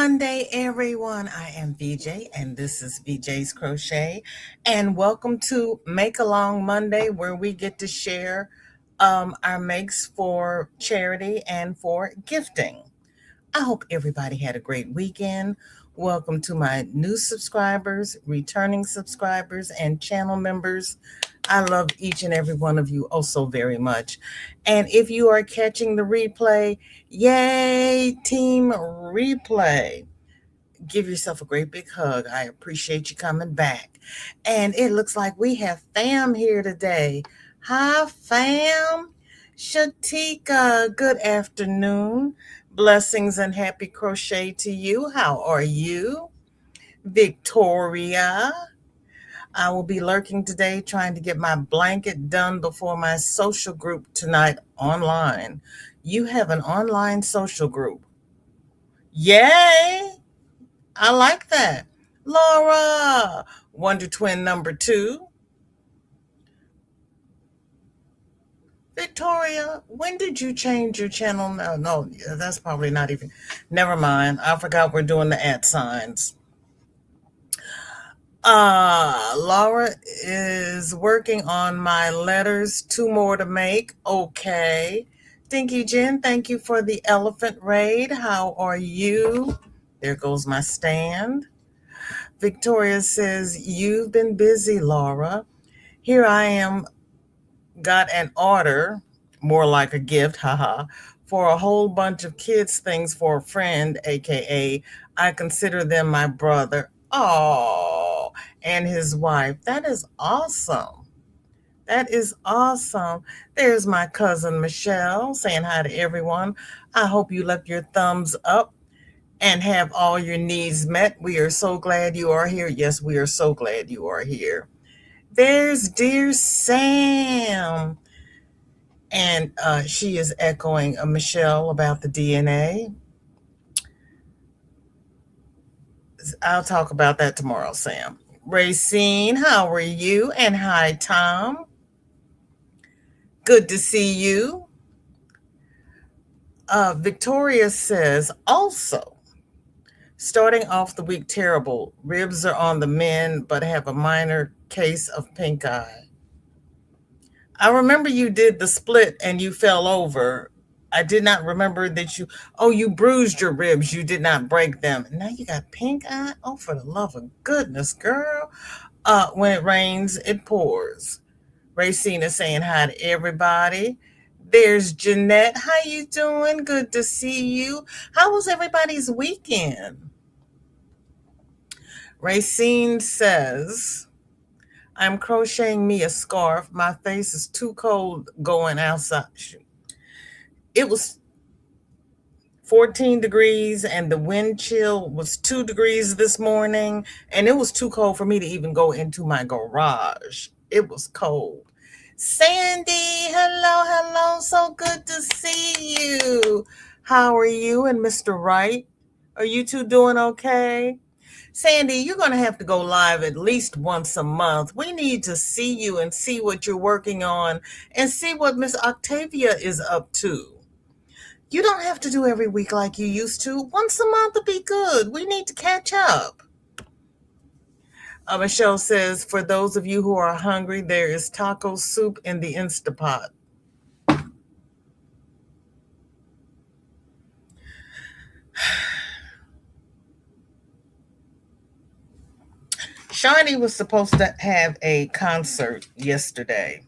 Monday, everyone. I am VJ, and this is VJ's Crochet. And welcome to Make Along Monday, where we get to share our makes for charity and for gifting. I hope everybody had a great weekend. Welcome to my new subscribers, returning subscribers, and channel members. I love each and every one of you oh so very much. And if you are catching the replay, yay, team replay. Give yourself a great big hug. I appreciate you coming back. And it looks like we have fam here today. Hi, fam. Shatika, good afternoon. Blessings and happy crochet to you. How are you? Victoria. I will be lurking today trying to get my blanket done before my social group tonight online. You have an online social group. Yay! I like that. Laura, Wonder Twin number 2. Victoria, when did you change your channel? No, that's probably not even. Never mind. I forgot we're doing the @ signs. Laura is working on my letters, 2 more to make. Okay. Dinky Jen, thank you for the elephant raid. How are you? There goes my stand. Victoria says, you've been busy, Laura. Here I am, got an order, more like a gift, haha, for a whole bunch of kids' things for a friend, aka I consider them my brother. Oh, and his wife. That is awesome. That is awesome. There's my cousin Michelle saying hi to everyone. I hope you left your thumbs up and have all your needs met. We are so glad you are here. Yes, we are so glad you are here. There's dear Sam. And she is echoing Michelle about the DNA. I'll talk about that tomorrow, Sam. Racine, how are you? And hi, Tom. Good to see you. Victoria says, also, starting off the week terrible. Ribs are on the mend, but have a minor case of pink eye. I remember you did the split and you fell over. I did not remember that you bruised your ribs. You did not break them. Now you got pink eye. Oh, for the love of goodness, girl. When it rains, it pours. Racine is saying hi to everybody. There's Jeanette. How you doing? Good to see you. How was everybody's weekend? Racine says, I'm crocheting me a scarf. My face is too cold going outside. It was 14 degrees and the wind chill was 2 degrees this morning. And it was too cold for me to even go into my garage. It was cold. Sandy, hello. So good to see you. How are you and Mr. Wright? Are you two doing okay? Sandy, you're going to have to go live at least once a month. We need to see you and see what you're working on and see what Miss Octavia is up to. You don't have to do every week like you used to. Once a month would be good. We need to catch up. Michelle says, for those of you who are hungry, there is taco soup in the Instapot. Shani was supposed to have a concert yesterday,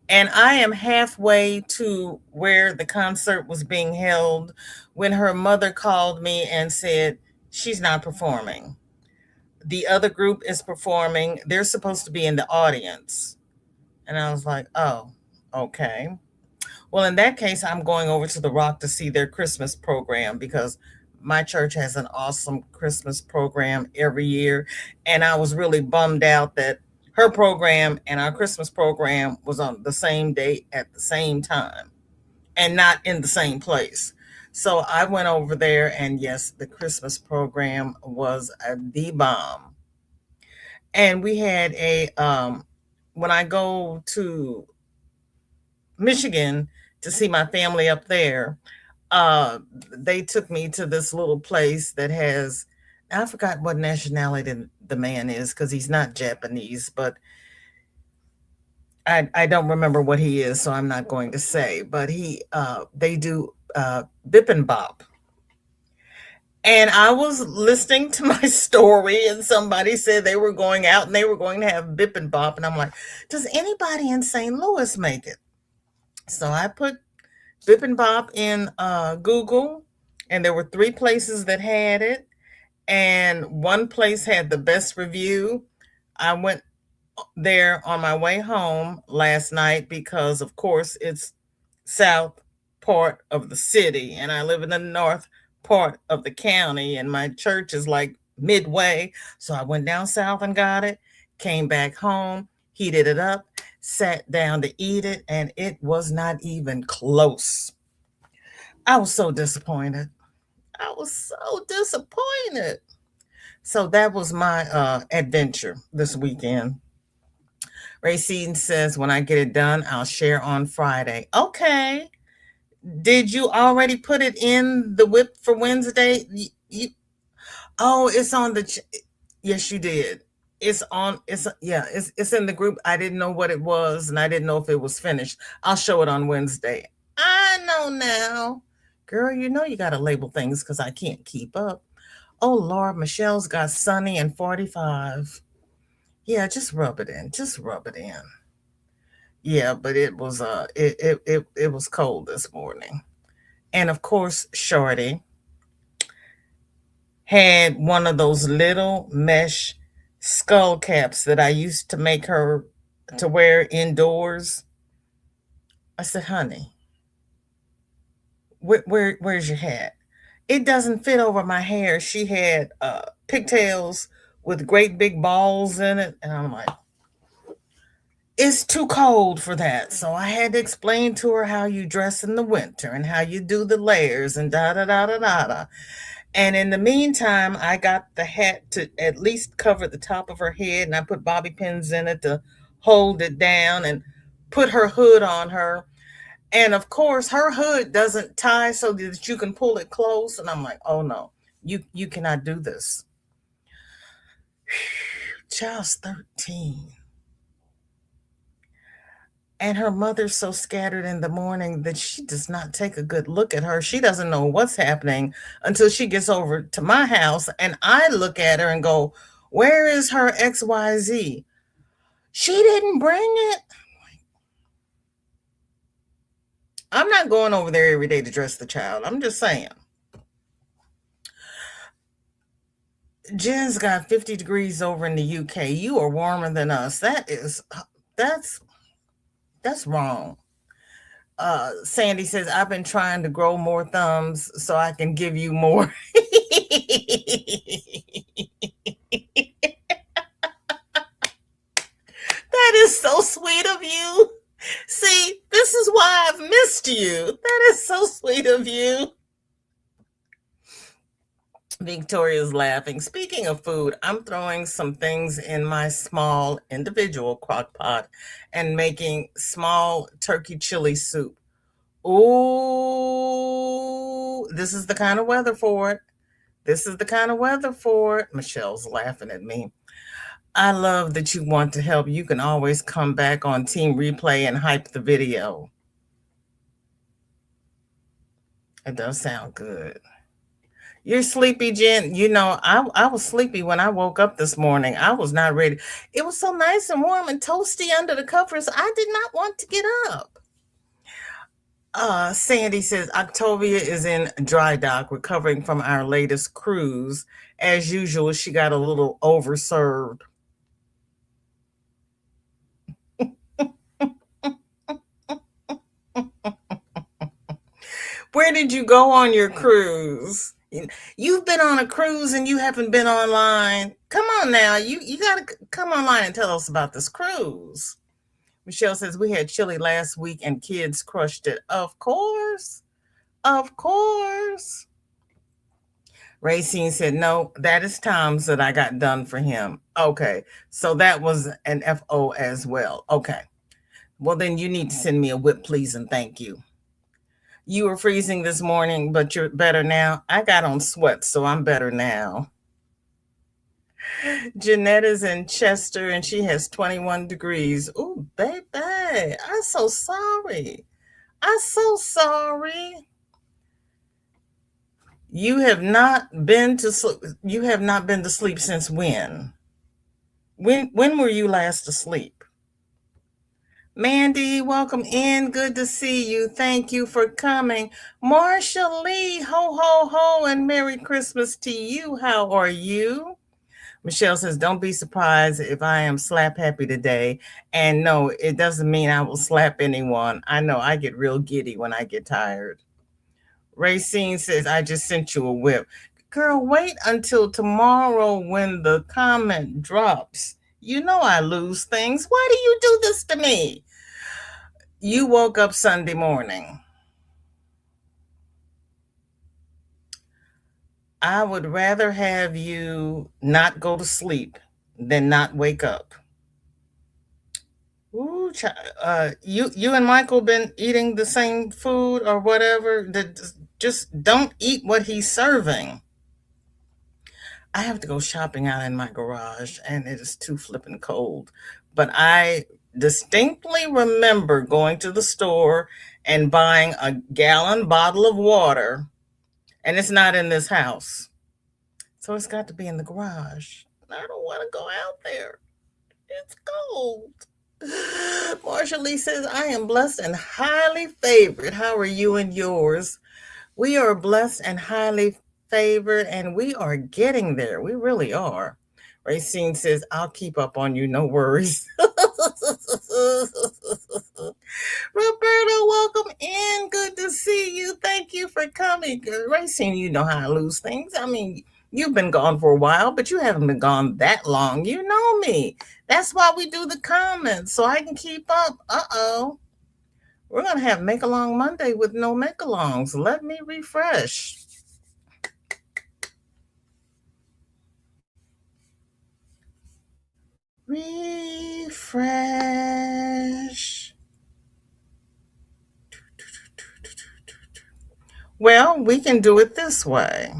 and I am halfway to where the concert was being held when her mother called me and said she's not performing. The other group is performing. They're supposed to be in the audience. And I was like, oh, okay. Well, in that case, I'm going over to the Rock to see their Christmas program because my church has an awesome Christmas program every year. And I was really bummed out that her program and our Christmas program was on the same date at the same time and not in the same place. So I went over there, and yes, the Christmas program was the bomb. And we had when I go to Michigan to see my family up there, uh they took me to this little place that has, I forgot what nationality the man is because he's not Japanese, but I don't remember what he is, so I'm not going to say. But they do bip and bop. And I was listening to my story, and somebody said they were going out and they were going to have bip and bop. And I'm like, does anybody in St. Louis make it? So I put bip and bop in Google, and there were three places that had it, and one place had the best review. I went there on my way home last night because, of course, it's south part of the city, and I live in the north part of the county, and my church is like midway. So I went down south and got it, came back home, heated it up, sat down to eat it, and it was not even close. I was so disappointed. I was so disappointed. So that was my adventure this weekend. Racine says, when I get it done, I'll share on Friday. Okay. Did you already put it in the whip for Wednesday? Oh, it's on the. Yes, you did. It's on. It's in the group. I didn't know what it was, and I didn't know if it was finished. I'll show it on Wednesday. I know now, girl. You know you got to label things because I can't keep up. Oh Lord, Michelle's got sunny and 45. Yeah, just rub it in. Just rub it in. Yeah, but it was cold this morning. And of course, Shorty had one of those little mesh skull caps that I used to make her to wear indoors. I said, honey, where's your hat? It doesn't fit over my hair. She had pigtails with great big balls in it. And I'm like, it's too cold for that. So I had to explain to her how you dress in the winter and how you do the layers and da da da da da da. And in the meantime, I got the hat to at least cover the top of her head, and I put bobby pins in it to hold it down and put her hood on her. And of course, her hood doesn't tie so that you can pull it close. And I'm like, oh no, you cannot do this. Child's 13. And her mother's so scattered in the morning that she does not take a good look at her. She doesn't know what's happening until she gets over to my house. And I look at her and go, where is her XYZ? She didn't bring it. I'm not going over there every day to dress the child. I'm just saying. Jen's got 50 degrees over in the UK. You are warmer than us. That's that's wrong. Sandy says, I've been trying to grow more thumbs so I can give you more. That is so sweet of you. See, this is why I've missed you. That is so sweet of you. Victoria's laughing. Speaking of food, I'm throwing some things in my small individual crock pot and making small turkey chili soup. Ooh, this is the kind of weather for it. This is the kind of weather for it. Michelle's laughing at me. I love that you want to help. You can always come back on Team Replay and hype the video. It does sound good. You're sleepy, Jen. You know, I was sleepy when I woke up this morning. I was not ready. It was so nice and warm and toasty under the covers. I did not want to get up. Sandy says Octavia is in dry dock recovering from our latest cruise. As usual, she got a little overserved. Where did you go on your cruise? You've been on a cruise and you haven't been online. Come on now. You got to come online and tell us about this cruise. Michelle says, we had chili last week and kids crushed it. Of course. Of course. Racine said, no, that is Tom's that I got done for him. Okay. So that was an FO as well. Okay. Well, then you need to send me a whip, please, and thank you. You were freezing this morning, but you're better now. I got on sweats, so I'm better now. Jeanette is in Chester and she has 21 degrees. Ooh, baby, I'm so sorry. I'm so sorry. You have not been to sleep since when? When were you last asleep? Mandy, welcome in. Good to see you. Thank you for coming. Marsha Lee, ho ho ho, and Merry Christmas to you. How are you? Michelle says, don't be surprised if I am slap happy today. And no, it doesn't mean I will slap anyone. I know I get real giddy when I get tired. Racine says, I just sent you a whip. Girl, wait until tomorrow when the comment drops. You know I lose things. Why do you do this to me? You woke up Sunday morning. I would rather have you not go to sleep than not wake up. Ooh, you and Michael been eating the same food or whatever. Just don't eat what he's serving. I have to go shopping out in my garage, and it is too flippin' cold. But I distinctly remember going to the store and buying a gallon bottle of water, and it's not in this house, so it's got to be in the garage. I don't want to go out there. It's cold. Marsha Lee says, I am blessed and highly favored. How are you and yours? We are blessed and highly favored, and we are getting there. We really are. Racine says, I'll keep up on you. No worries. Roberto, welcome in. Good to see you. Thank you for coming. Racine, you know how I lose things. I mean, you've been gone for a while, but you haven't been gone that long. You know me. That's why we do the comments, so I can keep up. Uh-oh. We're going to have Make Along Monday with no Make Alongs. Let me refresh. Refresh. Well, we can do it this way.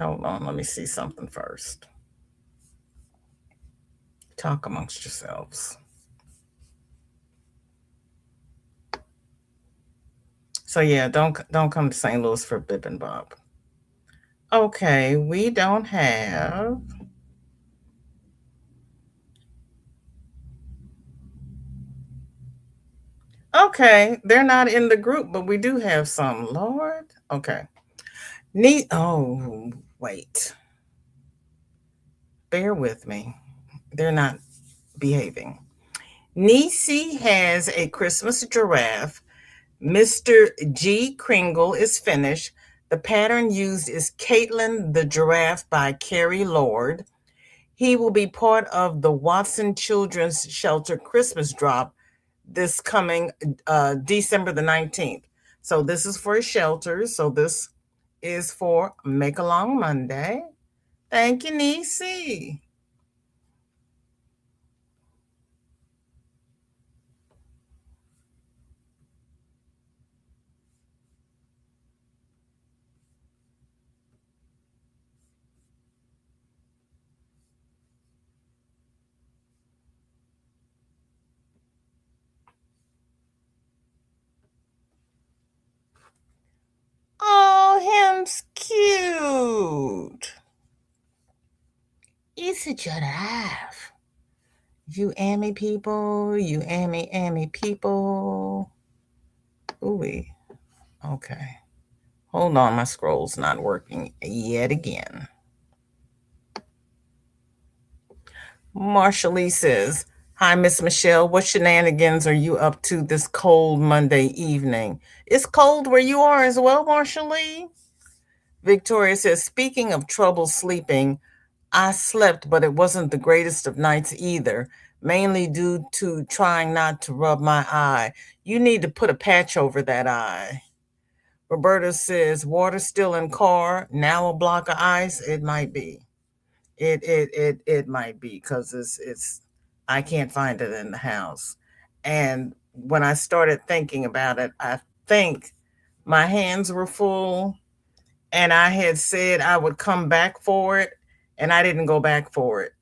Hold on, let me see something first. Talk amongst yourselves. So yeah, don't come to St. Louis for Bib and Bob. Okay, we don't have. Okay, they're not in the group, but we do have some. Lord, okay. Neat. Oh, wait. Bear with me. They're not behaving. Nisi has a Christmas giraffe. Mr. G. Kringle is finished. The pattern used is Caitlin the Giraffe by Carrie Lord. He will be part of the Watson Children's Shelter Christmas drop this coming December the 19th. So this is for shelters. So this is for Make Along Monday. Thank you, Nisi. Oh, him's cute. It's a giraffe. You Amy people, you Amy people. Ooh, okay. Hold on, my scroll's not working yet again. Marsha Lee says, hi, Miss Michelle. What shenanigans are you up to this cold Monday evening? It's cold where you are as well, Marsha Lee. Victoria says, speaking of trouble sleeping, I slept, but it wasn't the greatest of nights either, mainly due to trying not to rub my eye. You need to put a patch over that eye. Roberta says, water still in car, now a block of ice. It might be. It might be because it's I can't find it in the house. And when I started thinking about it, I think my hands were full and I had said I would come back for it, and I didn't go back for it.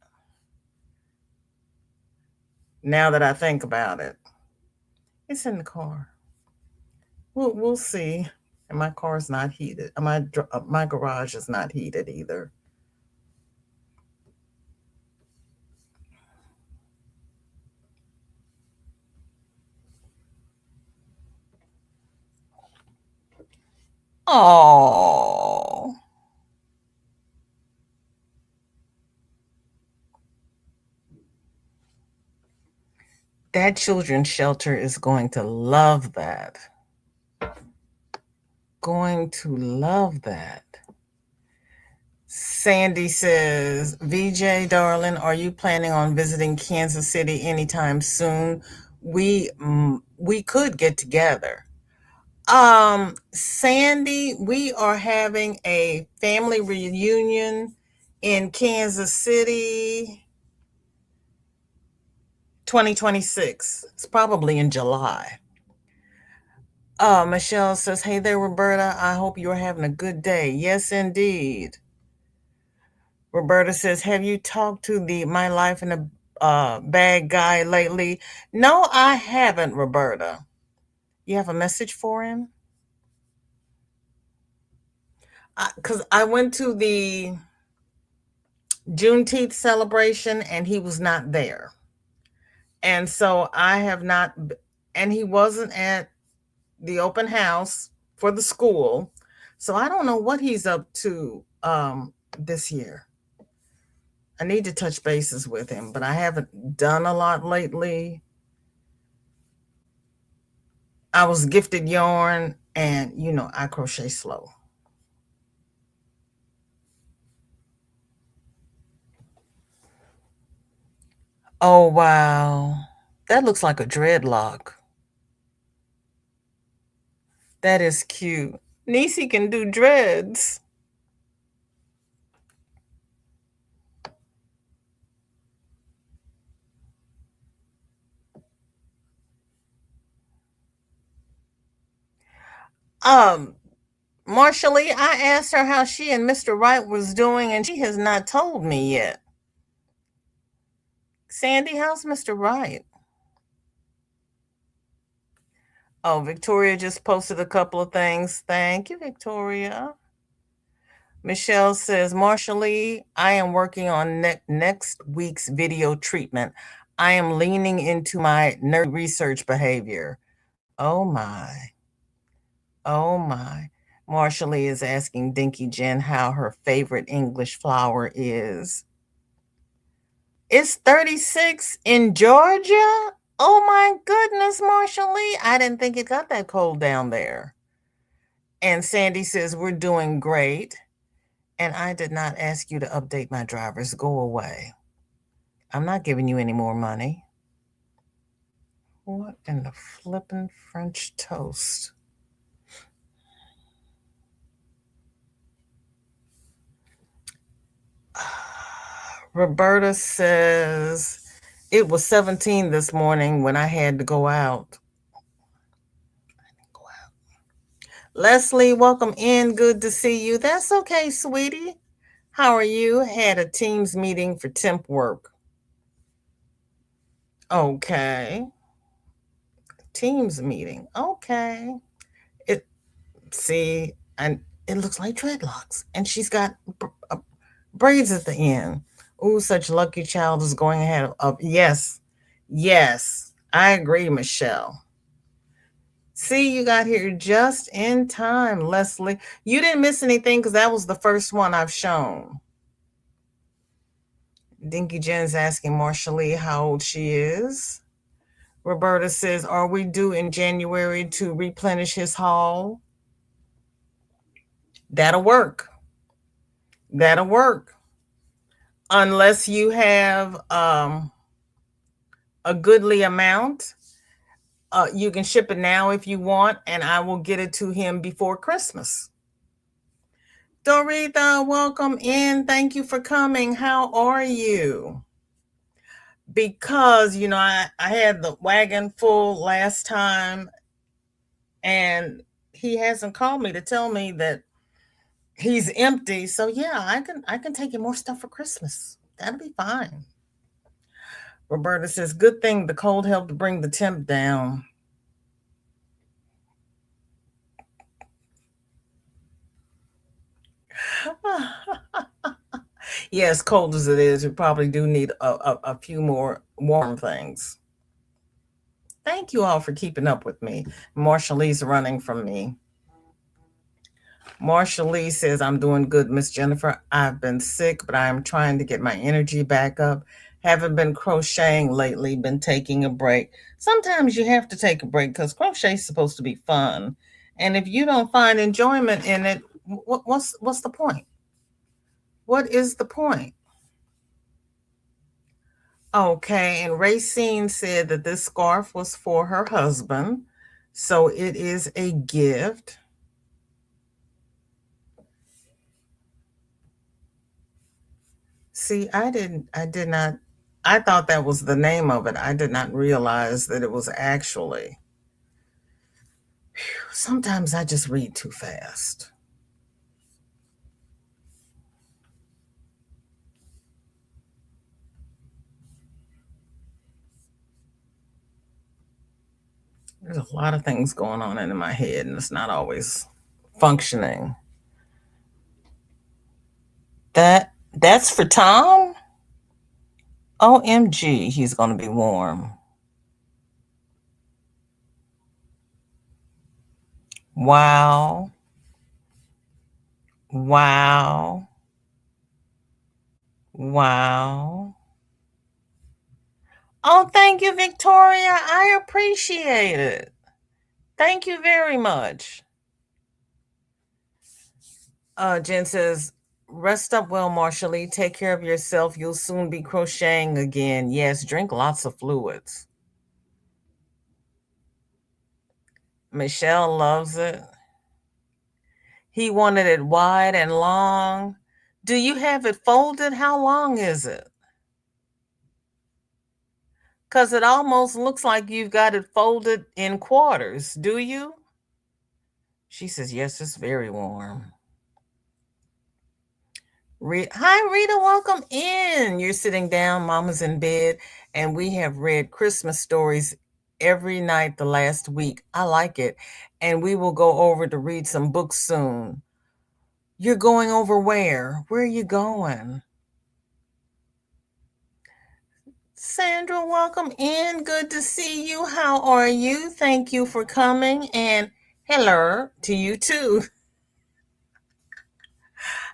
Now that I think about it, it's in the car. We'll see. And my car's not heated. My garage is not heated either. Oh, that children's shelter is going to love that. Going to love that. Sandy says, VJ, darling, are you planning on visiting Kansas City anytime soon? We could get together. Sandy, we are having a family reunion in Kansas City 2026. It's probably in July. Michelle says, hey there, Roberta. I hope you're having a good day. Yes, indeed. Roberta says, have you talked to the My Life in a Bag guy lately? No, I haven't, Roberta. You have a message for him? Because I went to the Juneteenth celebration and he was not there. And so I have not, and he wasn't at the open house for the school. So I don't know what he's up to this year. I need to touch bases with him, but I haven't done a lot lately. I was gifted yarn and, I crochet slow. Oh, wow. That looks like a dreadlock. That is cute. Niecy can do dreads. Marsha Lee, I asked her how she and Mr. Wright was doing, and she has not told me yet. Sandy, how's Mr. Wright? Oh, Victoria just posted a couple of things. Thank you, Victoria. Michelle says, Marsha Lee, I am working on next week's video treatment. I am leaning into my nerd research behavior. Oh, my. Oh, my. Marsha Lee is asking Dinky Jen how her favorite English flower is. It's 36 in Georgia? Oh, my goodness, Marsha Lee. I didn't think it got that cold down there. And Sandy says, we're doing great. And I did not ask you to update my drivers. Go away. I'm not giving you any more money. What in the flippin' French toast? Roberta says, it was 17 this morning when I had to go out. Leslie, welcome in. Good to see you. That's okay, sweetie. How are you? Had a Teams meeting for temp work. Okay. Teams meeting. Okay. And it looks like dreadlocks. And she's got braids at the end. Ooh, such lucky child is going ahead of. Yes. Yes. I agree, Michelle. See, you got here just in time, Leslie. You didn't miss anything because that was the first one I've shown. Dinky Jen's asking Marsha Lee how old she is. Roberta says, are we due in January to replenish his haul? That'll work. That'll work. Unless you have a goodly amount. You can ship it now if you want, and I will get it to him before Christmas. Doretha, welcome in. Thank you for coming. How are you? because I had the wagon full last time, and he hasn't called me to tell me that he's empty. So yeah, I can take you more stuff for Christmas. That'll be fine. Roberta says, good thing the cold helped bring the temp down. Yes, cold as it is, you probably do need a few more warm things. Thank you all for keeping up with me. Marsha Lee's running from me. Marsha Lee says, I'm doing good, Miss Jennifer. I've been sick, but I am trying to get my energy back up. Haven't been crocheting lately, been taking a break. Sometimes you have to take a break because crochet is supposed to be fun. And if you don't find enjoyment in it, what's the point? What is the point? Okay, and Racine said that this scarf was for her husband. So it is a gift. See, I did not, I thought that was the name of it. I did not realize that it was actually. Sometimes I just read too fast. There's a lot of things going on in my head, and it's not always functioning. That's for Tom? OMG, he's going to be warm. Wow. Wow. Wow. Oh, thank you, Victoria. I appreciate it. Thank you very much. Jen says, rest up well, Marshall. Take care of yourself. You'll soon be crocheting again. Yes, drink lots of fluids. Michelle loves it. He wanted it wide and long. Do you have it folded? How long is it? Because it almost looks like you've got it folded in quarters. Do you? She says, yes, it's very warm. Hi, Rita, welcome in. You're sitting down, Mama's in bed, and we have read Christmas stories every night the last week. I like it. And we will go over to read some books soon. You're going over where? Where are you going? Sandra, welcome in. Good to see you. How are you? Thank you for coming. And hello to you too.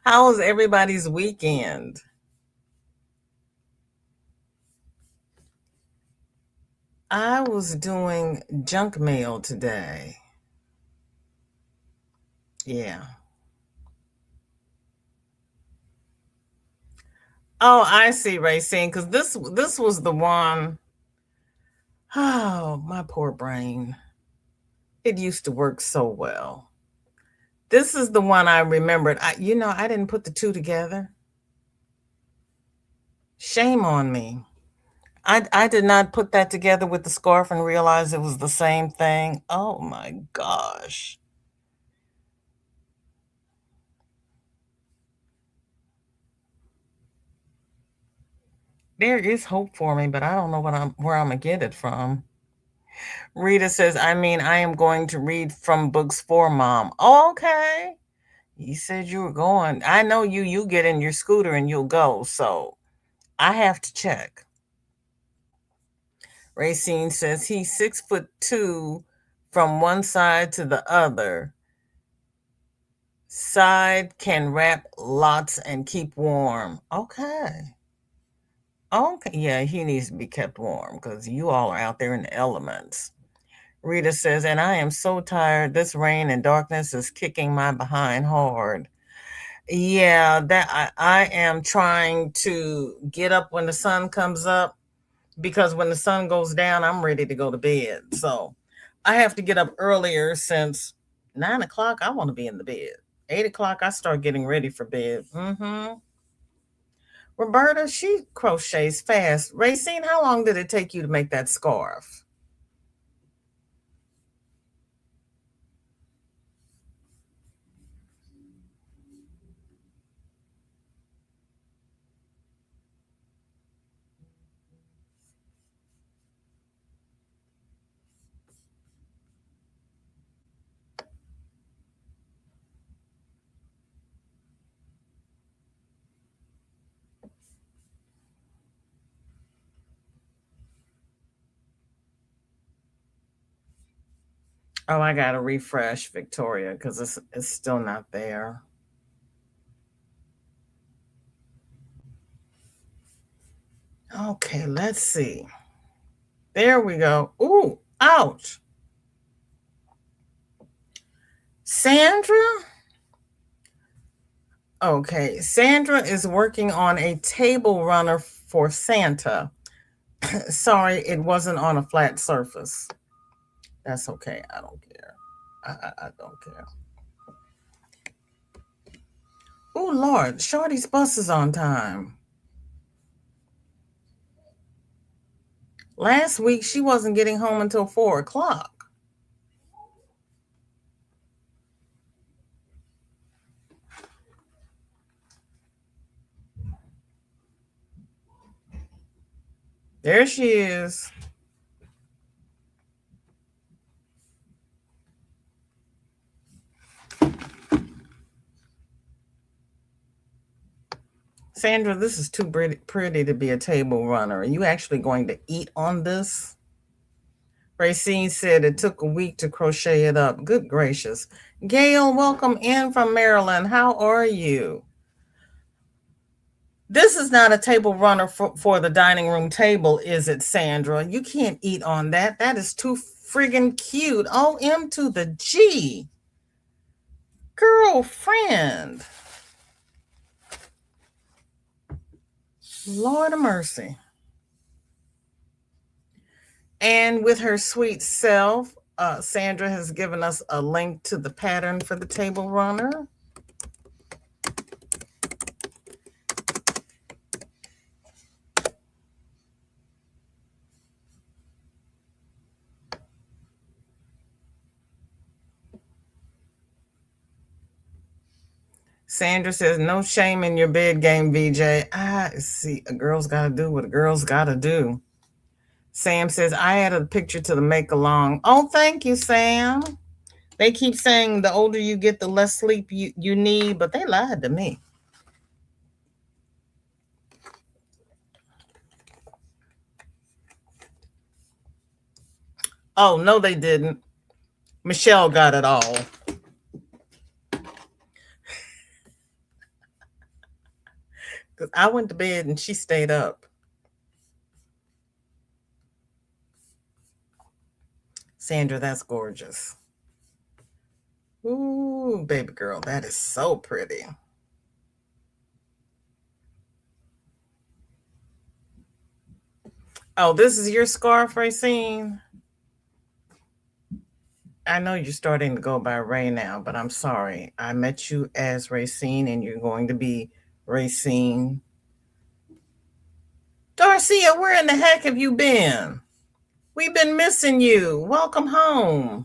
How was everybody's weekend? I was doing junk mail today. Yeah. Oh, I see, Racine, because this was the one. Oh, my poor brain. It used to work so well. This is the one I remembered. I didn't put the two together. Shame on me. I did not put that together with the scarf and realize it was the same thing. Oh my gosh. There is hope for me, but I don't know where I'm gonna get it from. Rita says, I mean, I am going to read from books for mom. Oh, okay. You said you were going. I know you get in your scooter and you'll go. So I have to check. Racine says he's 6'2" from one side to the other. Side can wrap lots and keep warm. Okay. Okay. Yeah, he needs to be kept warm because you all are out there in the elements. Rita says, and I am so tired. This rain and darkness is kicking my behind hard. Yeah, that I am trying to get up when the sun comes up because when the sun goes down, I'm ready to go to bed. So I have to get up earlier since 9 o'clock. I want to be in the bed. 8 o'clock, I start getting ready for bed. Roberta, she crochets fast. Racine, how long did it take you to make that scarf? Oh, I gotta refresh, Victoria, because it's still not there. Okay, let's see. There we go. Ooh, ouch. Sandra? Okay, Sandra is working on a table runner for Santa. Sorry, it wasn't on a flat surface. That's okay. I don't care. I don't care. Oh, Lord, Shorty's bus is on time. Last week, she wasn't getting home until 4 o'clock. There she is. Sandra, this is too pretty to be a table runner. Are you actually going to eat on this? Racine said it took a week to crochet it up. Good gracious. Gail, welcome in from Maryland. How are you? This is not a table runner for the dining room table, is it, Sandra? You can't eat on that. That is too friggin' cute. OM to the G. Girlfriend. Lord of mercy. And with her sweet self, Sandra has given us a link to the pattern for the table runner. Sandra says, no shame in your bed game, VJ. I see, a girl's got to do what a girl's got to do. Sam says, I added a picture to the make along. Oh, thank you, Sam. They keep saying the older you get, the less sleep you need, but they lied to me. Oh, no, they didn't. Michelle got it all. Because I went to bed and she stayed up. Sandra, that's gorgeous. Ooh, baby girl, that is so pretty. Oh, this is your scarf, Racine? I know you're starting to go by Ray now, but I'm sorry. I met you as Racine and you're going to be Racine. Darcia, where in the heck have you been? We've been missing you. Welcome home.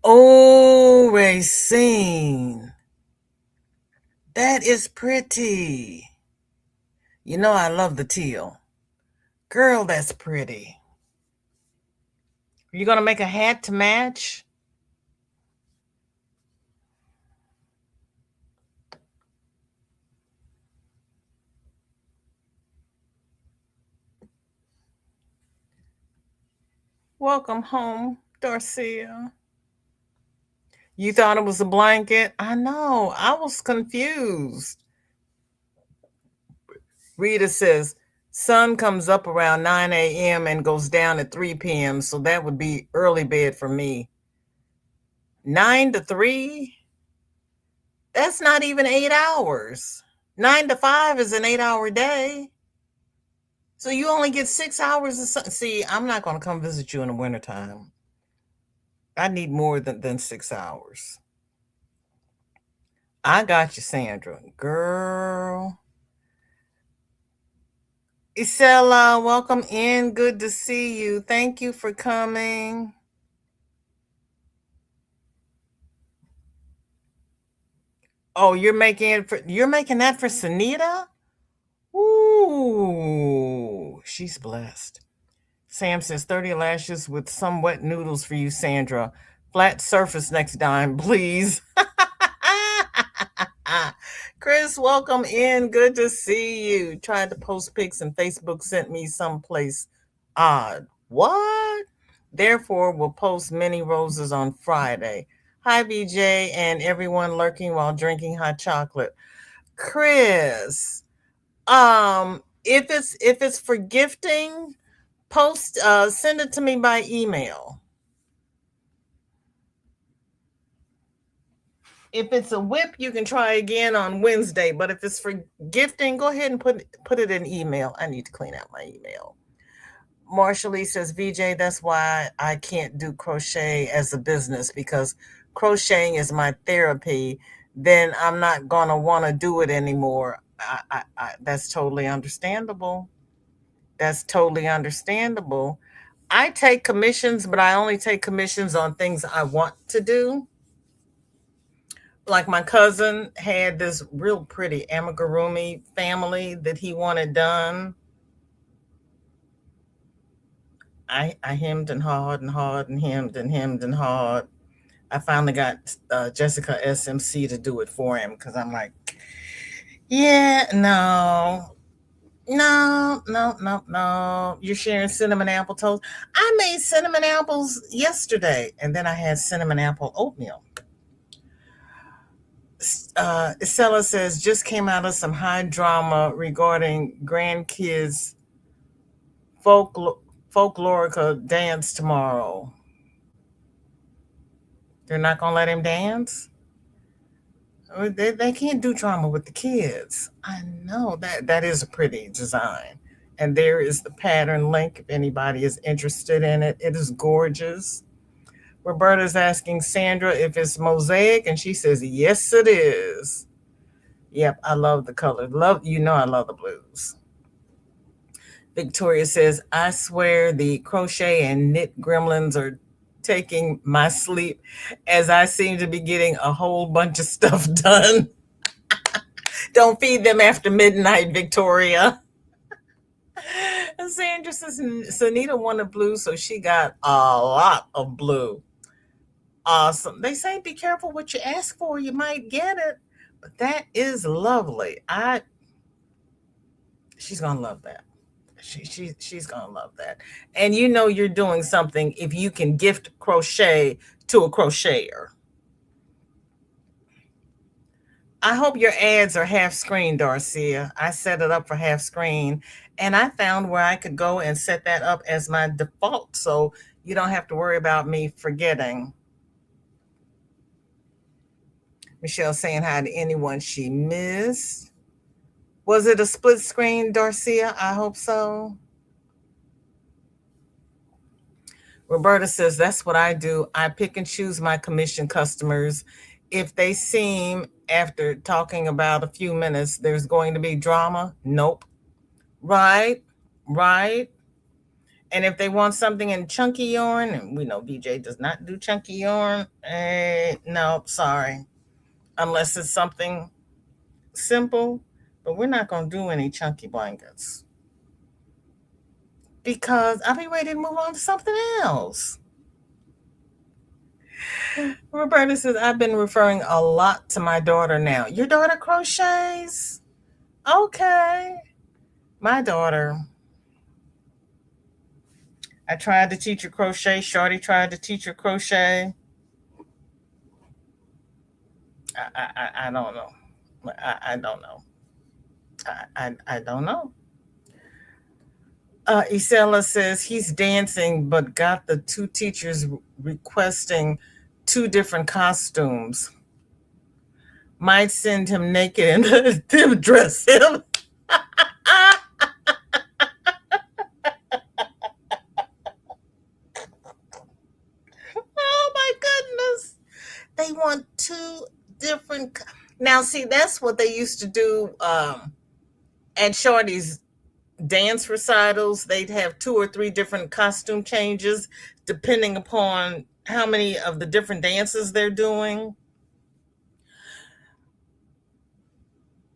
Oh, Racine. That is pretty. You know I love the teal. Girl, that's pretty. Are you going to make a hat to match? Welcome home, Darcia. You thought it was a blanket? I know. I was confused. Rita says, sun comes up around 9 a.m. and goes down at 3 p.m. So that would be early bed for me. 9 to 3? That's not even 8 hours. 9 to 5 is an 8-hour day. So you only get 6 hours of sun. See, I'm not going to come visit you in the wintertime. I need more than 6 hours. I got you, Sandra. Girl. Isela, welcome in. Good to see you. Thank you for coming. Oh, you're making that for Sunita? Ooh, she's blessed. Sam says 30 lashes with some wet noodles for you, Sandra. Flat surface next time, please. Chris, welcome in. Good to see you. Tried to post pics and Facebook sent me someplace odd. What? Therefore, we'll post many roses on Friday. Hi, BJ, and everyone lurking while drinking hot chocolate. Chris, if it's for gifting, send it to me by email. If it's a whip, you can try again on Wednesday. But if it's for gifting, go ahead and put it in email. I need to clean out my email. Marsha Lee says, VJ, that's why I can't do crochet as a business because crocheting is my therapy. Then I'm not going to want to do it anymore. That's totally understandable. That's totally understandable. I take commissions, but I only take commissions on things I want to do. Like my cousin had this real pretty amigurumi family that he wanted done. I hemmed and hawed and hawed and hemmed and hawed. I finally got Jessica SMC to do it for him because I'm like, yeah, no, no, no, no, no. You're sharing cinnamon apple toast. I made cinnamon apples yesterday, and then I had cinnamon apple oatmeal. Isela says, just came out of some high drama regarding grandkids folklorica dance tomorrow. They're not going to let him dance? They can't do drama with the kids. I know that is a pretty design. And there is the pattern link if anybody is interested in it. It is gorgeous. Roberta's asking Sandra if it's mosaic, and she says, yes, it is. Yep, I love the color. I love the blues. Victoria says, I swear the crochet and knit gremlins are taking my sleep as I seem to be getting a whole bunch of stuff done. Don't feed them after midnight, Victoria. And Sandra says, Sunita wanted blue, so she got a lot of blue. Awesome. They say be careful what you ask for, you might get it. But that is lovely. She's gonna love that. She's gonna love that. And you're doing something if you can gift crochet to a crocheter. I hope your ads are half screen, Darcia. I set it up for half screen, and I found where I could go and set that up as my default, so you don't have to worry about me forgetting. Michelle saying hi to anyone she missed. Was it a split screen, Darcia? I hope so. Roberta says, that's what I do. I pick and choose my commission customers. If they seem, after talking about a few minutes, there's going to be drama, nope. Right, right. And if they want something in chunky yarn, and we know BJ does not do chunky yarn, no, sorry. Unless it's something simple, but we're not going to do any chunky blankets. Because I'll be ready to move on to something else. Roberta says, I've been referring a lot to my daughter now. Your daughter crochets? Okay. My daughter. I tried to teach her crochet. Shorty tried to teach her crochet. I don't know. I don't know. I don't know. Isela says he's dancing, but got the two teachers requesting two different costumes. Might send him naked and them dress him. Oh my goodness. They want two different. Now, see, that's what they used to do at Shorty's dance recitals. They'd have two or three different costume changes depending upon how many of the different dances they're doing.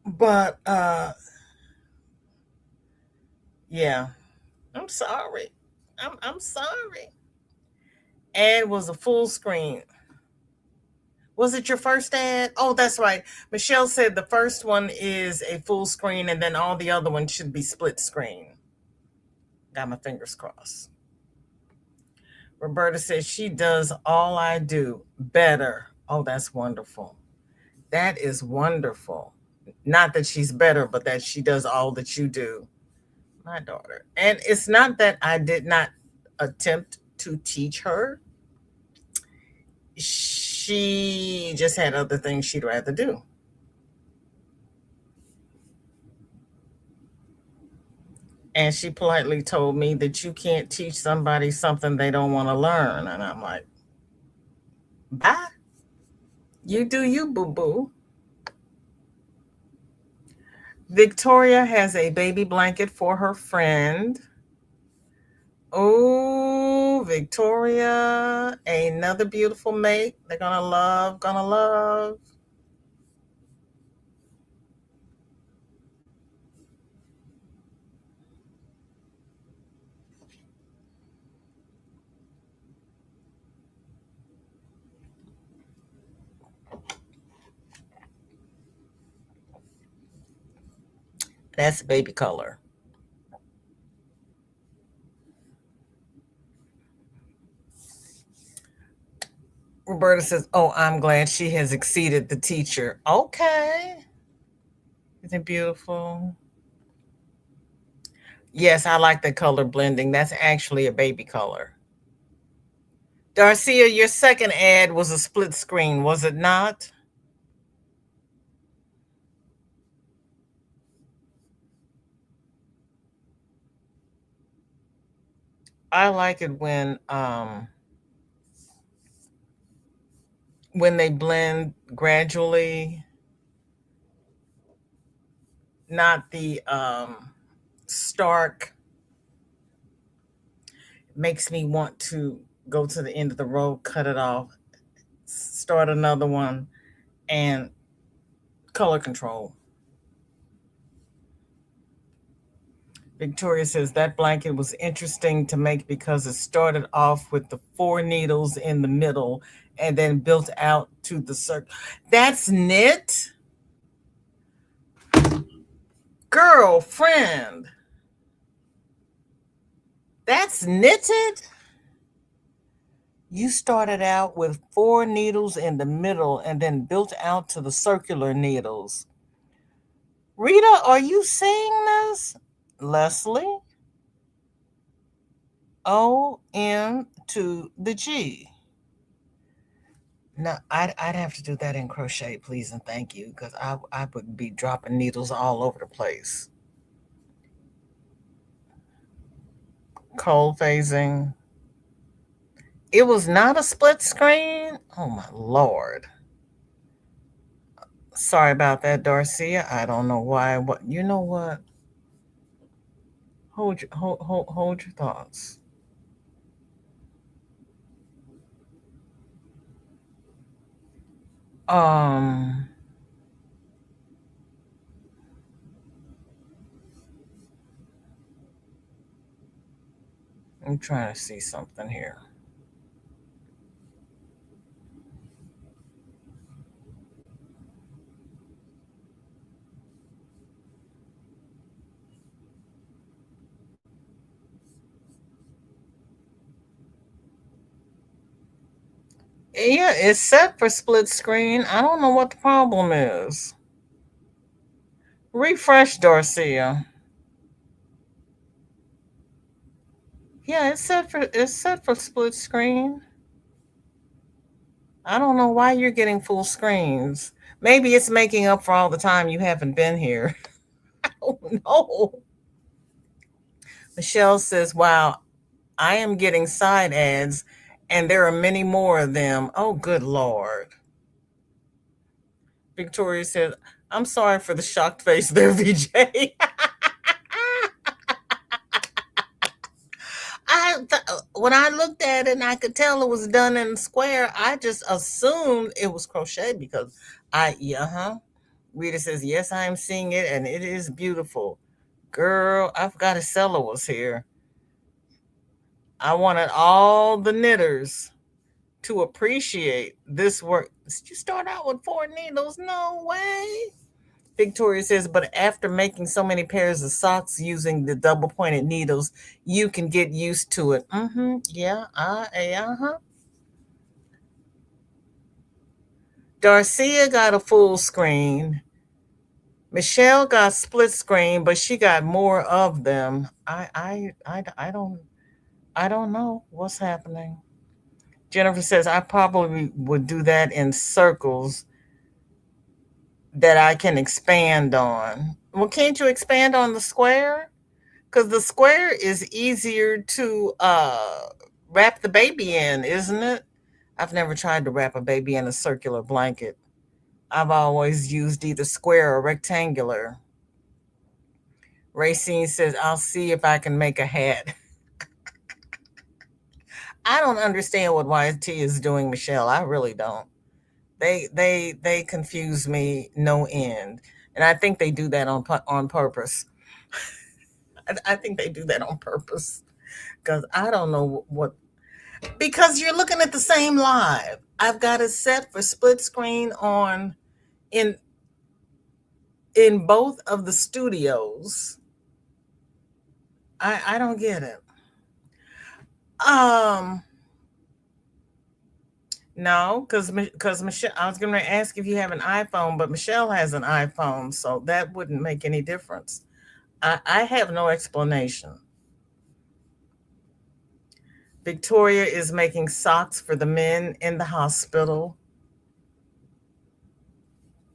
But yeah, I'm sorry. I'm sorry. Ad was a full screen. Was it your first ad? Oh, that's right. Michelle said the first one is a full screen and then all the other ones should be split screen. Got my fingers crossed. Roberta says she does all I do better. Oh, that's wonderful. That is wonderful. Not that she's better, but that she does all that you do. My daughter. And it's not that I did not attempt to teach her. She just had other things she'd rather do. And she politely told me that you can't teach somebody something they don't want to learn. And I'm like, bye. You do you, boo boo. Victoria has a baby blanket for her friend. Oh, Victoria, another beautiful mate. They're gonna love, gonna love. That's baby color. Roberta says, oh, I'm glad she has exceeded the teacher. Okay. Isn't it beautiful? Yes, I like the color blending. That's actually a baby color. Darcia, your second ad was a split screen, was it not? I like it when they blend gradually, not the stark. Makes me want to go to the end of the road, cut it off, start another one, and color control. Victoria says that blanket was interesting to make because it started off with the four needles in the middle and then built out to the circle. That's knit? Girlfriend. That's knitted? You started out with four needles in the middle and then built out to the circular needles. Rita, are you seeing this? Leslie? O-M to the G. No, I'd have to do that in crochet, please and thank you, because I would be dropping needles all over the place. Cold phasing. It was not a split screen? Oh my lord. Sorry about that, Darcia. I don't know why. What you know what? Hold your thoughts. Um I'm trying to see something here. Yeah, it's set for split screen. I don't know what the problem is. Refresh, Darcia. Yeah, it's set for split screen. I don't know why you're getting full screens. Maybe it's making up for all the time you haven't been here. I don't know. Michelle says, wow, I am getting side ads and there are many more of them. Oh, good Lord. Victoria said, I'm sorry for the shocked face there, VJ. When I looked at it and I could tell it was done in square, I just assumed it was crochet because yeah, huh. Rita says, yes, I am seeing it and it is beautiful. Girl, I forgot a seller was here. I wanted all the knitters to appreciate this work. Did you start out with 4 needles? No way. Victoria says, but after making so many pairs of socks using the double pointed needles, you can get used to it. Mm-hmm. Yeah. Uh-huh. Darcia got a full screen. Michelle got split screen, but she got more of them. I don't know what's happening. Jennifer says, I probably would do that in circles that I can expand on. Well, can't you expand on the square? Because the square is easier to wrap the baby in, isn't it? I've never tried to wrap a baby in a circular blanket. I've always used either square or rectangular. Racine says, I'll see if I can make a hat. I don't understand what YT is doing, Michelle. I really don't. They confuse me no end. And I think they do that on purpose. I think they do that on purpose because I don't know what. Because you're looking at the same live. I've got it set for split screen on in in both of the studios. I don't get it. Um, no, because Michelle, I was going to ask if you have an iPhone, but Michelle has an iPhone, so that wouldn't make any difference. I have no explanation. Victoria is making socks for the men in the hospital.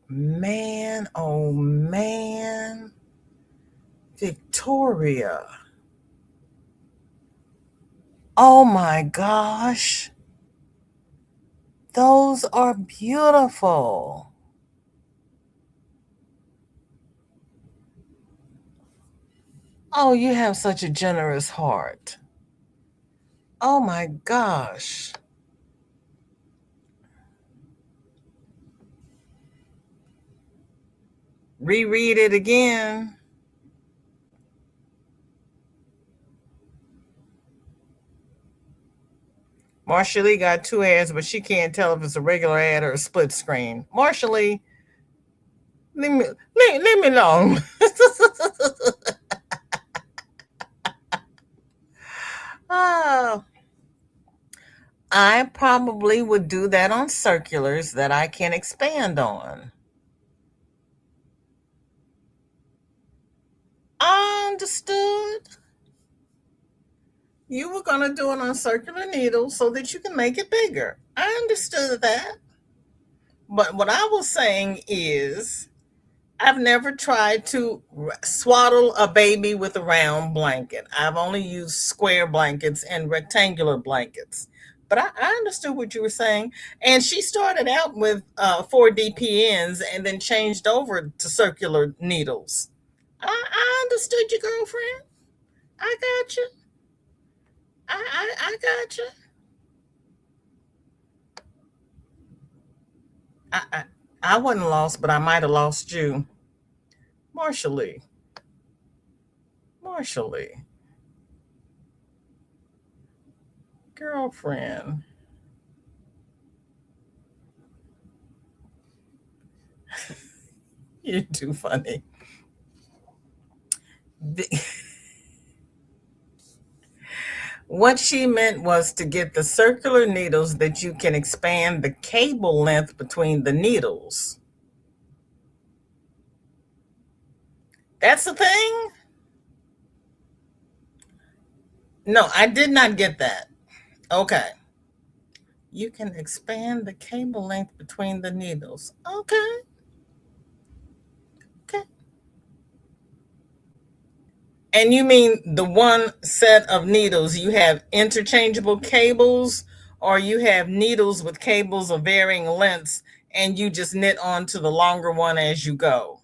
Man, oh man. Victoria. Oh my gosh. Those are beautiful. Oh, you have such a generous heart. Oh my gosh. Reread it again. Marsha Lee got 2 ads, but she can't tell if it's a regular ad or a split screen. Marsha Lee, leave me alone. Oh, I probably would do that on circulars that I can expand on. Understood. You were going to do it on circular needles so that you can make it bigger. I understood that. But what I was saying is, I've never tried to swaddle a baby with a round blanket. I've only used square blankets and rectangular blankets. But I understood what you were saying. And she started out with 4 DPNs and then changed over to circular needles. I understood you, girlfriend. I got you. I got you. I, I, I wasn't lost, but I might have lost you. Marshall Lee, girlfriend. You're too funny. What she meant was to get the circular needles that you can expand the cable length between the needles. That's the thing? No, I did not get that. Okay. You can expand the cable length between the needles. Okay. Okay. And you mean the one set of needles, you have interchangeable cables, or you have needles with cables of varying lengths and you just knit onto the longer one as you go.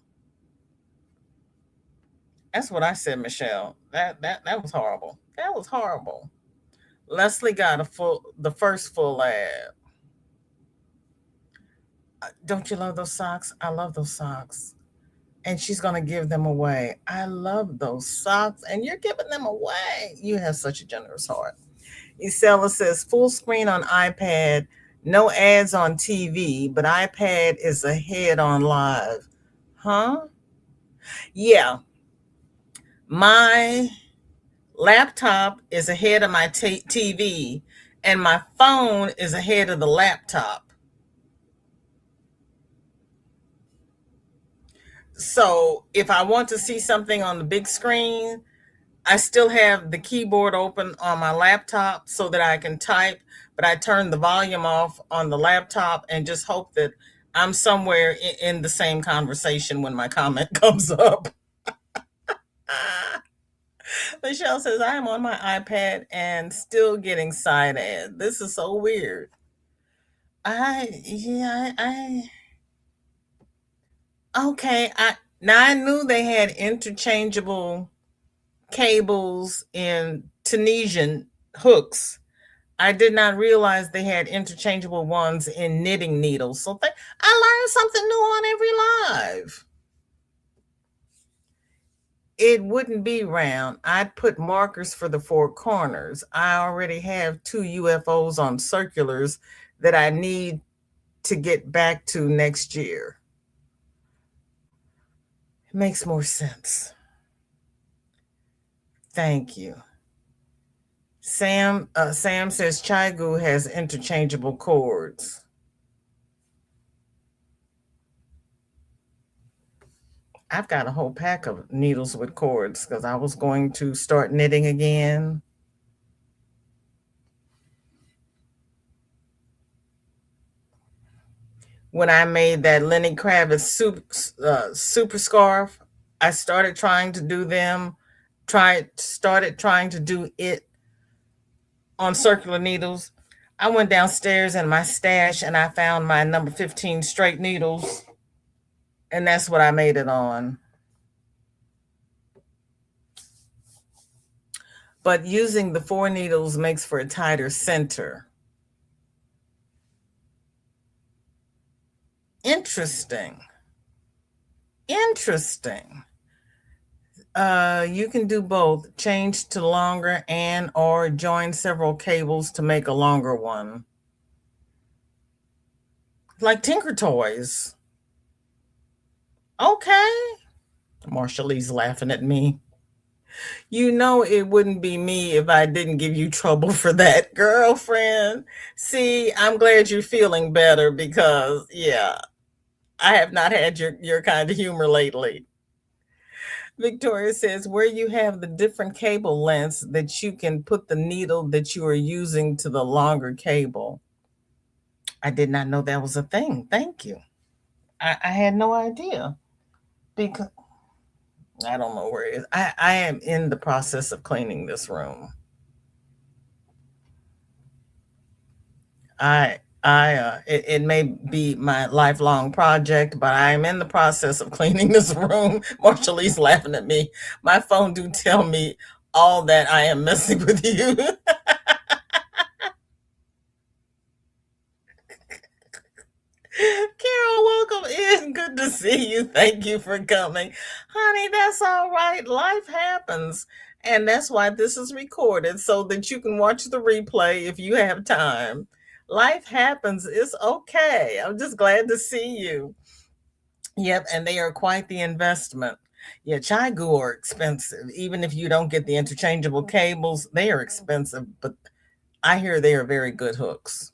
That's what I said, Michelle. That was horrible. That was horrible. Leslie got the first full ad. Don't you love those socks? I love those socks. And she's going to give them away. I love those socks, and you're giving them away. You have such a generous heart. Isela says full screen on iPad, no ads on TV, but iPad is ahead on live. Huh? Yeah. My laptop is ahead of my TV, and my phone is ahead of the laptop. So if I want to see something on the big screen, I still have the keyboard open on my laptop so that I can type, but I turn the volume off on the laptop and just hope that I'm somewhere in the same conversation when my comment comes up. Michelle says, I am on my iPad and still getting side ads. This is so weird. Okay. I knew they had interchangeable cables in Tunisian hooks. I did not realize they had interchangeable ones in knitting needles. So I learned something new on every live. It wouldn't be round. I'd put markers for the four corners. I already have two UFOs on circulars that I need to get back to next year. It makes more sense. Thank you. Sam says Chaigu has interchangeable cords. I've got a whole pack of needles with cords because I was going to start knitting again. When I made that Lenny Kravitz super scarf, I started trying to do them. Started trying to do it on circular needles. I went downstairs in my stash and I found my number 15 straight needles, and that's what I made it on. But using the four needles makes for a tighter center. Interesting. Interesting. You can do both. Change to longer and or join several cables to make a longer one. Like Tinker Toys. Okay. Marshallese laughing at me. You know it wouldn't be me if I didn't give you trouble for that, girlfriend. See, I'm glad you're feeling better because, yeah, I have not had your kind of humor lately. Victoria says, where you have the different cable lengths that you can put the needle that you are using to the longer cable. I did not know that was a thing. Thank you. I had no idea because I don't know where it is. I am in the process of cleaning this room. It may be my lifelong project, but I am in the process of cleaning this room. Marshallese laughing at me. My phone do tell me all that I am messing with you. Carol, welcome in. Good to see you. Thank you for coming. Honey, that's all right. Life happens. And that's why this is recorded so that you can watch the replay if you have time. Life happens. It's okay. I'm just glad to see you. Yep, and they are quite the investment. Yeah, Chaigu are expensive. Even if you don't get the interchangeable cables, they are expensive, but I hear they are very good hooks.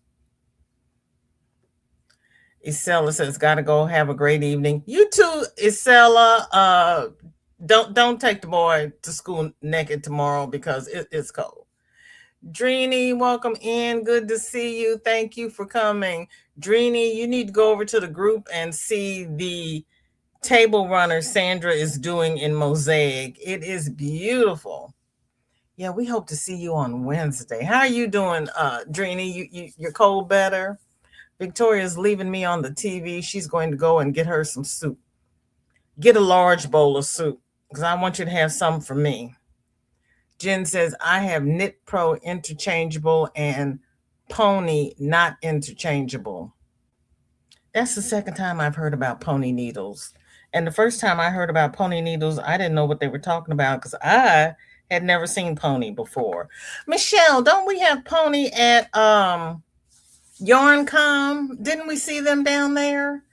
Isela says, "Gotta go. Have a great evening." You too, Isela. Don't take the boy to school naked tomorrow because it's cold. Drini, welcome in. Good to see you. Thank you for coming. Drini, you need to go over to the group and see the table runner Sandra is doing in mosaic. It is beautiful. Yeah, we hope to see you on Wednesday. How are you doing, Drini? Your cold better? Victoria's leaving me on the TV. She's going to go and get her some soup. Get a large bowl of soup because I want you to have some for me. Jen says, I have Knit Pro interchangeable and Pony not interchangeable. That's the second time I've heard about pony needles. And the first time I heard about pony needles, I didn't know what they were talking about because I had never seen pony before. Michelle, don't we have pony at Yarncom? Didn't we see them down there?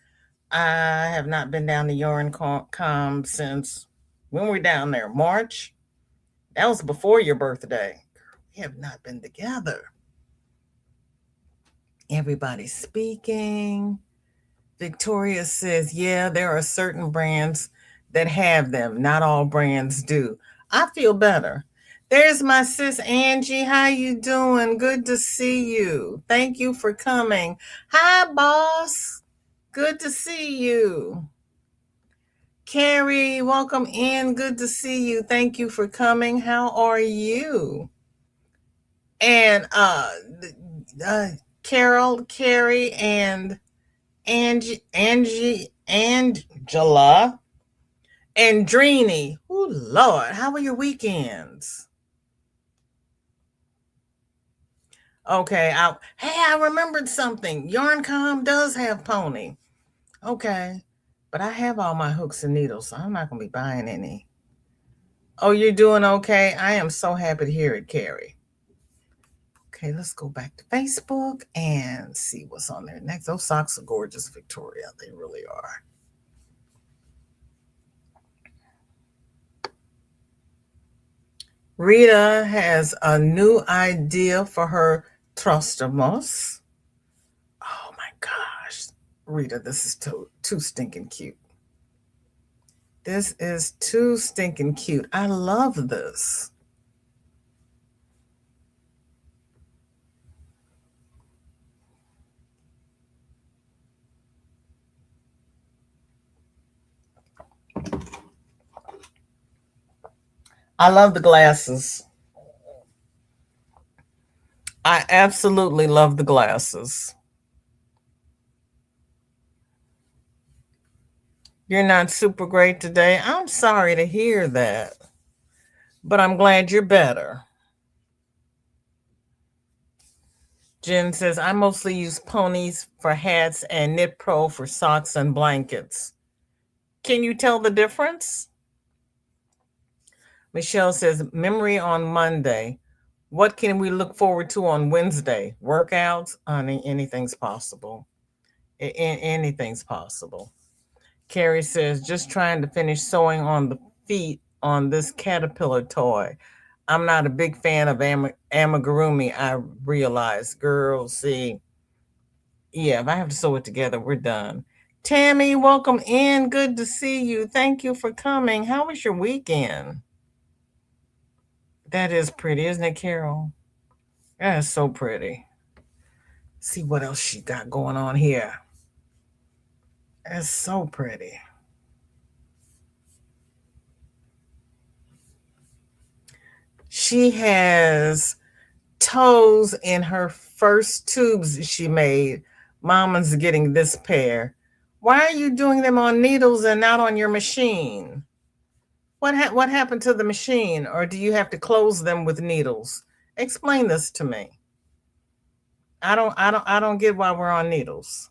I have not been down to Yarncom since when were we down there? March? That was before your birthday. We have not been together. Everybody's speaking. Victoria says, yeah, there are certain brands that have them. Not all brands do. I feel better. There's my sis Angie. How you doing? Good to see you. Thank you for coming. Hi, boss. Good to see you. Carrie, welcome in. Good to see you. Thank you for coming. How are you? And Carol, Carrie, and Angela, and Dreeny. Oh, Lord, how were your weekends? Okay, I remembered something. Yarncom does have pony. Okay, but I have all my hooks and needles, so I'm not going to be buying any. Oh, you're doing okay? I am so happy to hear it, Carrie. Okay, let's go back to Facebook and see what's on there next. Those socks are gorgeous, Victoria. They really are. Rita has a new idea for her trustamos. Oh my gosh. Rita, this is too stinking cute. This is too stinking cute. I love this. I love the glasses. I absolutely love the glasses. You're not super great today. I'm sorry to hear that, but I'm glad you're better. Jen says, I mostly use ponies for hats and Knit Pro for socks and blankets. Can you tell the difference? Michelle says, memory on Monday. What can we look forward to on Wednesday? Workouts? Honey, anything's possible. Anything's possible. Carrie says, just trying to finish sewing on the feet on this caterpillar toy. I'm not a big fan of amigurumi, I realize. Girl, see. Yeah, if I have to sew it together, we're done. Tammy, welcome in. Good to see you. Thank you for coming. How was your weekend? That is pretty, isn't it, Carol? That is so pretty. See what else she got going on here. That's so pretty. She has toes in her first tubes she made. Mama's getting this pair. Why are you doing them on needles and not on your machine? What happened to the machine? Or do you have to close them with needles? Explain this to me. I don't get why we're on needles.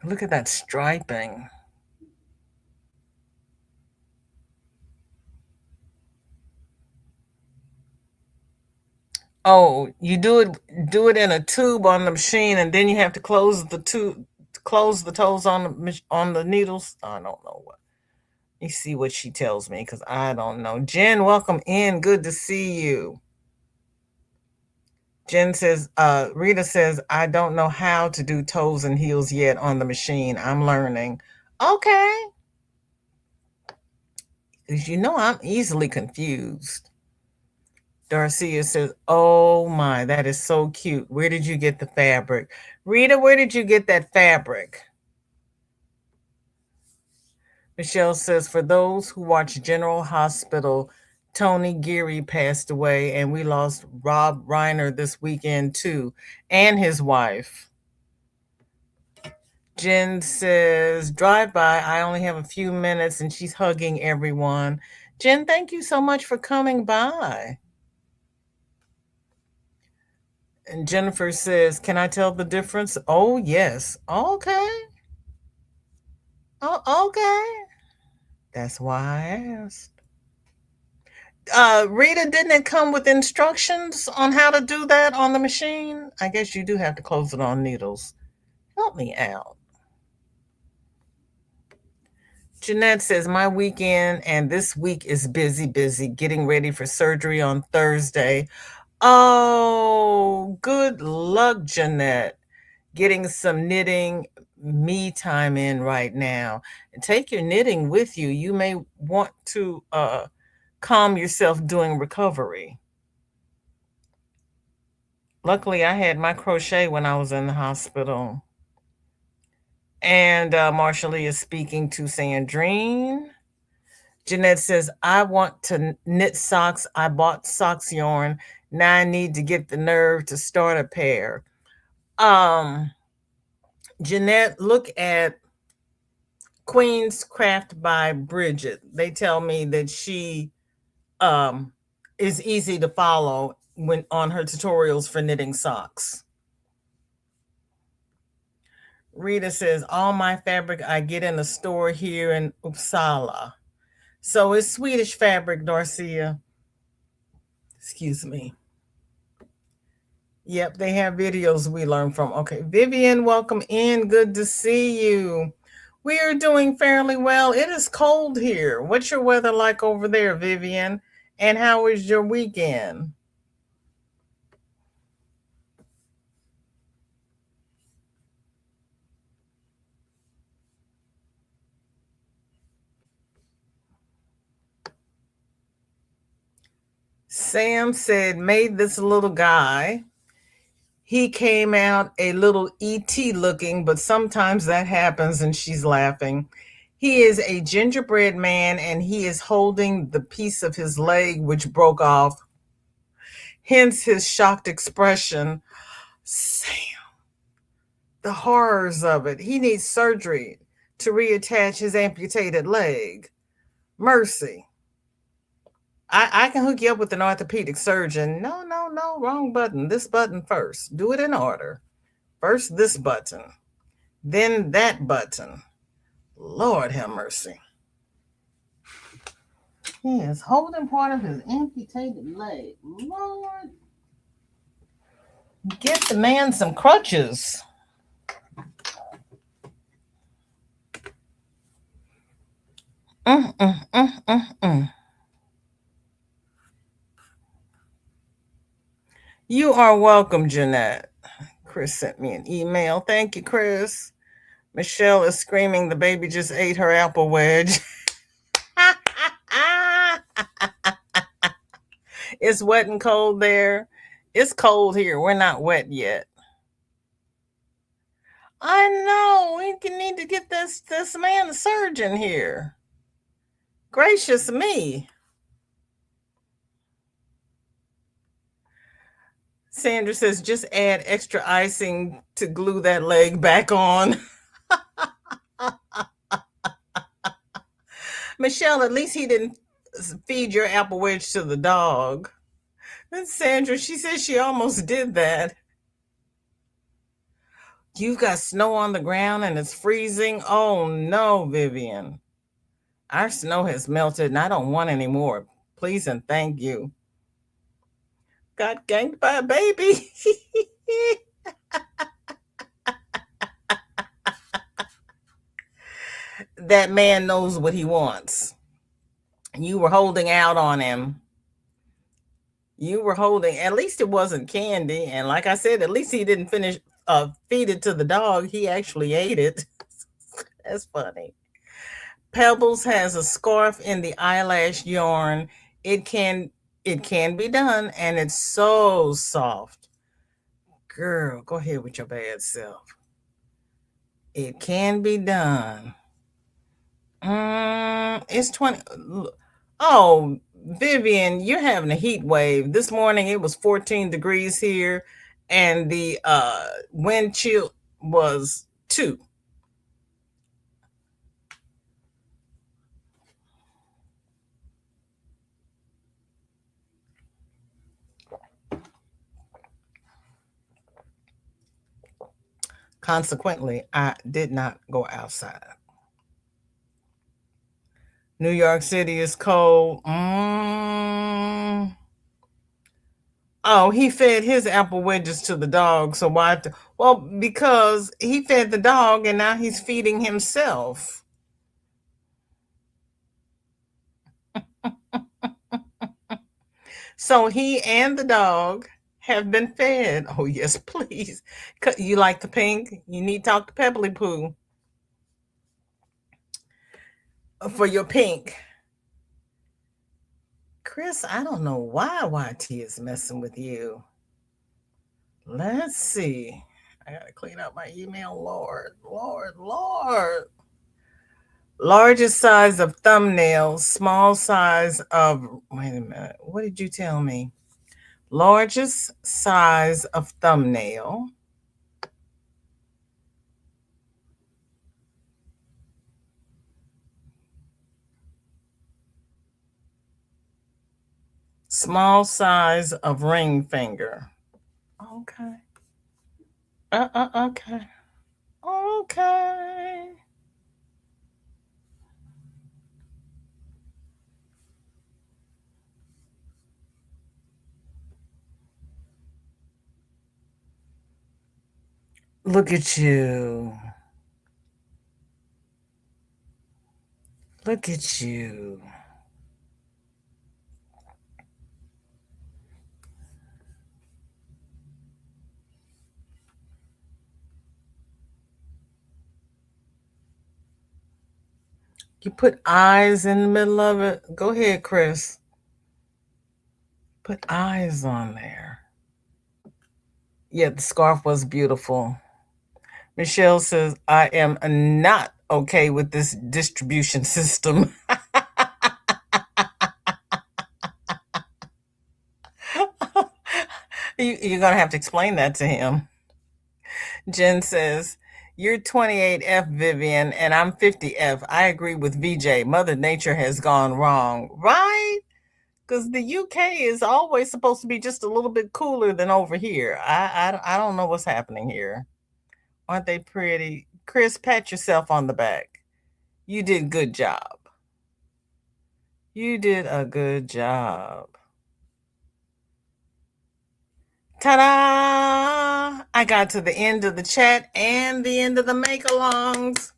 Look at that striping. Oh, you do it in a tube on the machine, and then you have to close the tube, close the toes on the needles. I don't know what. You see what she tells me because I don't know. Jen, welcome in. Good to see you. Jen says, Rita says, I don't know how to do toes and heels yet on the machine. I'm learning. Okay. Because you know I'm easily confused. Darcia says, oh my, that is so cute. Where did you get the fabric? Rita, where did you get that fabric? Michelle says, for those who watch General Hospital, Tony Geary passed away, and we lost Rob Reiner this weekend too, and his wife. Jen says, drive by. I only have a few minutes, and she's hugging everyone. Jen, thank you so much for coming by. And Jennifer says, can I tell the difference? Oh, yes. Okay. Oh, okay. That's why I asked. Rita, didn't it come with instructions on how to do that on the machine? I guess you do have to close it on needles. Help me out. Jeanette says, my weekend and this week is busy, getting ready for surgery on Thursday. Oh, good luck, Jeanette. Getting some knitting me time in right now. And take your knitting with you. You may want to calm yourself doing recovery. Luckily, I had my crochet when I was in the hospital. And Marshallie is speaking to Sandrine. Jeanette says, I want to knit socks. I bought socks yarn. Now I need to get the nerve to start a pair. Jeanette, look at Queen's Craft by Bridget. They tell me that she is easy to follow when on her tutorials for knitting socks. Rita says, all my fabric I get in a store here in Uppsala. So it's Swedish fabric, Darcia. Excuse me. Yep, they have videos we learn from. Okay, Vivian, welcome in. Good to see you. We are doing fairly well. It is cold here. What's your weather like over there, Vivian? And how was your weekend? Sam said, made this little guy. He came out a little ET looking, but sometimes that happens, and she's laughing. He is a gingerbread man, and he is holding the piece of his leg which broke off. Hence his shocked expression. Sam, the horrors of it. He needs surgery to reattach his amputated leg. Mercy. I can hook you up with an orthopedic surgeon. No, wrong button. This button first. Do it in order. First this button, then that button. Lord have mercy. He is holding part of his amputated leg. Lord, get the man some crutches. Mm, mm, mm, mm, mm. You are welcome, Jeanette. Chris sent me an email. Thank you, Chris. Michelle is screaming the baby just ate her apple wedge. It's wet and cold there. It's cold here. We're not wet yet. I know. We need to get this man a surgeon here. Gracious me. Sandra says, just add extra icing to glue that leg back on. Michelle, at least he didn't feed your apple wedge to the dog. And Sandra, she says she almost did that. You've got snow on the ground and it's freezing. Oh no, Vivian. Our snow has melted and I don't want any more. Please and thank you. Got ganked by a baby. That man knows what he wants. You were holding out on him. You were holding, at least it wasn't candy. And like I said, at least he didn't finish feed it to the dog. He actually ate it. That's funny. Pebbles has a scarf in the eyelash yarn. It can be done, and it's so soft. Girl, go ahead with your bad self. It can be done. It's 20. Oh, Vivian, you're having a heat wave. This morning it was 14 degrees here, and the wind chill was 2. Consequently, I did not go outside. New York City is cold. Oh, he fed his apple wedges to the dog. So why? Well, because he fed the dog and now he's feeding himself. So he and the dog have been fed. Oh, yes, please. You like the pink? You need to talk to Pebbly Poo for your pink. Chris, I don't know why YT is messing with you. Let's see. I gotta clean up my email. Lord, Lord, Lord. Largest size of thumbnail, small size of, wait a minute, what did you tell me? Largest size of thumbnail, small size of ring finger. Okay. Okay. Okay. Look at you. Look at you. You put eyes in the middle of it. Go ahead, Chris. Put eyes on there. Yeah, the scarf was beautiful. Michelle says, I am not okay with this distribution system. You're going to have to explain that to him. Jen says, you're 28F, Vivian, and I'm 50F. I agree with VJ. Mother Nature has gone wrong, right? Because the UK is always supposed to be just a little bit cooler than over here. I don't know what's happening here. Aren't they pretty? Chris, pat yourself on the back. You did good job. You did a good job. Ta-da! I got to the end of the chat and the end of the make-alongs.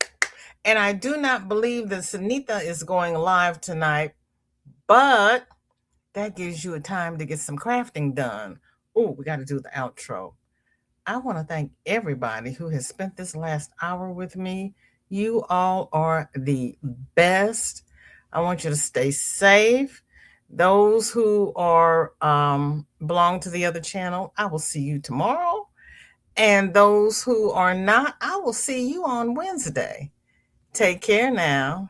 And I do not believe that Sunitha is going live tonight, but that gives you a time to get some crafting done. Oh, we got to do the outro. I want to thank everybody who has spent this last hour with me. You all are the best. I want you to stay safe. Those who are belong to the other channel, I will see you tomorrow. And those who are not, I will see you on Wednesday. Take care now.